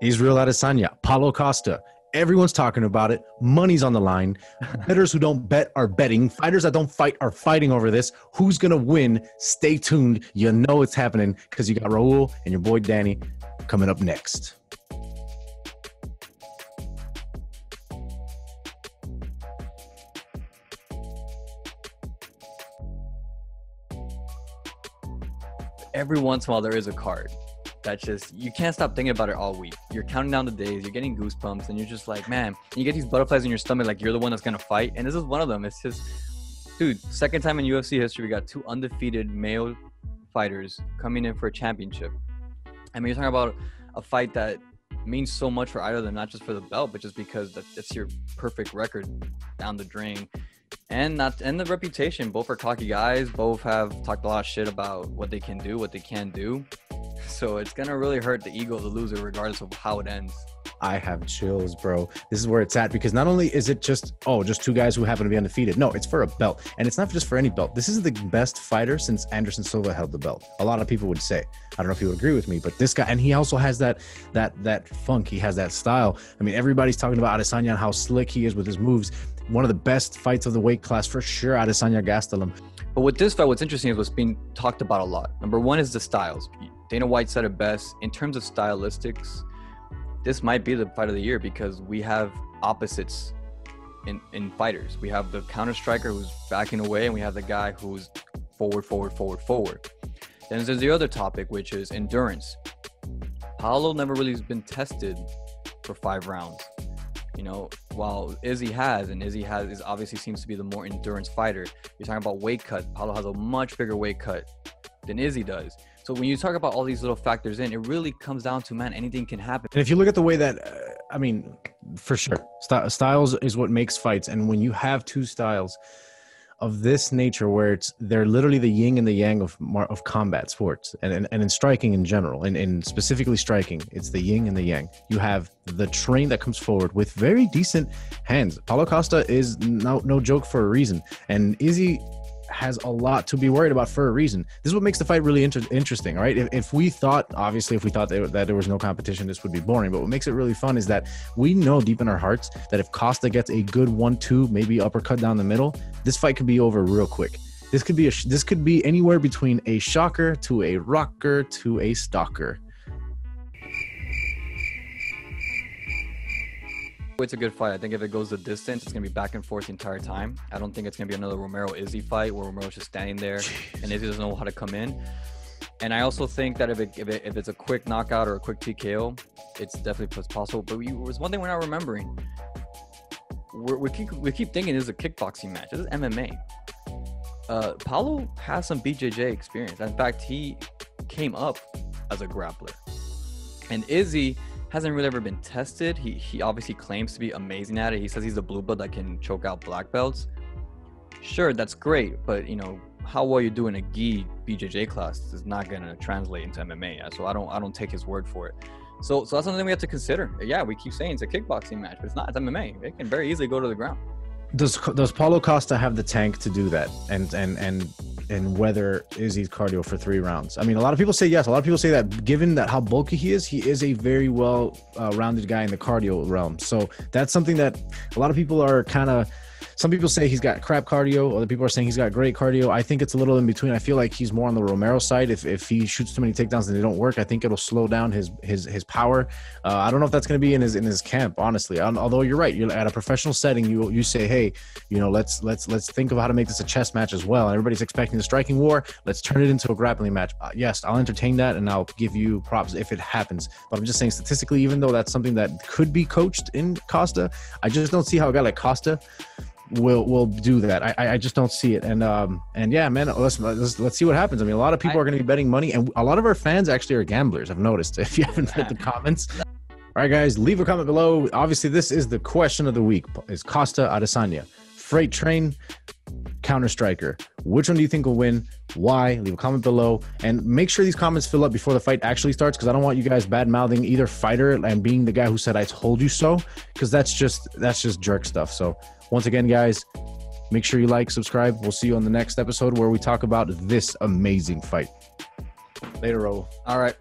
Israel Adesanya, Paulo Costa. Everyone's talking about it. Money's on the line. Bettors who don't bet are betting. Fighters that don't fight are fighting over this. Who's going to win? Stay tuned. You know it's happening because you got Raul and your boy Danny coming up next. Every once in a while, there is a card that just, you can't stop thinking about it all week. You're counting down the days, you're getting goosebumps, and you're just like, man, and you get these butterflies in your stomach like you're the one that's going to fight. And this is one of them. It's just, dude, second time in UFC history, we got two undefeated male fighters coming in for a championship. I mean, you're talking about a fight that means so much for either of them, not just for the belt, but just because that's your perfect record down the drain. And the reputation. Both are cocky guys. Both have talked a lot of shit about what they can do, what they can't do. So it's gonna really hurt the ego of the loser, regardless of how it ends. I have chills, bro. This is where it's at, because not only is it just two guys who happen to be undefeated. No, it's for a belt, and it's not just for any belt. This is the best fighter since Anderson Silva held the belt. A lot of people would say. I don't know if you would agree with me, but this guy, and he also has that funk. He has that style. I mean, everybody's talking about Adesanya and how slick he is with his moves. One of the best fights of the weight class for sure. Adesanya gassed him. But with this fight, what's interesting is what's being talked about a lot. Number one is the styles. Dana White said it best. In terms of stylistics, this might be the fight of the year because we have opposites in fighters. We have the counter striker who's backing away, and we have the guy who's forward. Then there's the other topic, which is endurance. Paulo never really has been tested for 5 rounds. You know, while Izzy obviously seems to be the more endurance fighter. You're talking about weight cut. Paulo has a much bigger weight cut than Izzy does. So when you talk about all these little factors in, it really comes down to, man, anything can happen. And if you look at the way that, for sure, styles is what makes fights. And when you have two styles of this nature, where they're literally the yin and the yang of combat sports and in striking in general, and specifically striking, it's the yin and the yang. You have the train that comes forward with very decent hands. Paulo Costa is no joke for a reason, and Izzy has a lot to be worried about for a reason. This is what makes the fight really interesting, right? If we thought that there was no competition, this would be boring. But what makes it really fun is that we know deep in our hearts that if Costa gets a good 1-2, maybe uppercut down the middle, this fight could be over real quick. This could be anywhere between a shocker to a rocker to a stalker. It's a good fight. I think if it goes the distance, it's going to be back and forth the entire time. I don't think it's going to be another Romero-Izzy fight where Romero's just standing there and Izzy doesn't know how to come in. And I also think that if it's a quick knockout or a quick TKO, it's definitely possible. But there's one thing we're not remembering. We keep thinking this is a kickboxing match. This is MMA. Paulo has some BJJ experience. In fact, he came up as a grappler. And Izzy hasn't really ever been tested. He obviously claims to be amazing at it. He says he's a blue belt that can choke out black belts. Sure, that's great, but how well you do in a gi BJJ class is not gonna translate into MMA. So I don't take his word for it. So that's something we have to consider. Yeah, we keep saying it's a kickboxing match, but it's not. It's MMA. It can very easily go to the ground. Does Paulo Costa have the tank to do that and weather Izzy's cardio for 3 rounds? I mean, a lot of people say yes. A lot of people say that given that how bulky he is a very well rounded guy in the cardio realm. So that's something that a lot of people are some people say he's got crap cardio. Other people are saying he's got great cardio. I think it's a little in between. I feel like he's more on the Romero side. If he shoots too many takedowns and they don't work, I think it'll slow down his power. I don't know if that's going to be in his camp, honestly. Although you're right, you're at a professional setting. You say, hey, let's think of how to make this a chess match as well. And everybody's expecting the striking war. Let's turn it into a grappling match. Yes, I'll entertain that, and I'll give you props if it happens. But I'm just saying, statistically, even though that's something that could be coached in Costa, I just don't see how a guy like Costa will do that. I just don't see it. And yeah, man, let's see what happens. I mean, a lot of people are going to be betting money, and a lot of our fans actually are gamblers. I've noticed. If you haven't read the comments. All right, guys, leave a comment below. Obviously, this is the question of the week: is Costa Adesanya freight train, counter striker? Which one do you think will win? Why? Leave a comment below, and make sure these comments fill up before the fight actually starts, because I don't want you guys bad mouthing either fighter and being the guy who said I told you so, because that's just jerk stuff. So once again, guys, make sure you like, subscribe. We'll see you on the next episode where we talk about this amazing fight. Later, Raul. All right.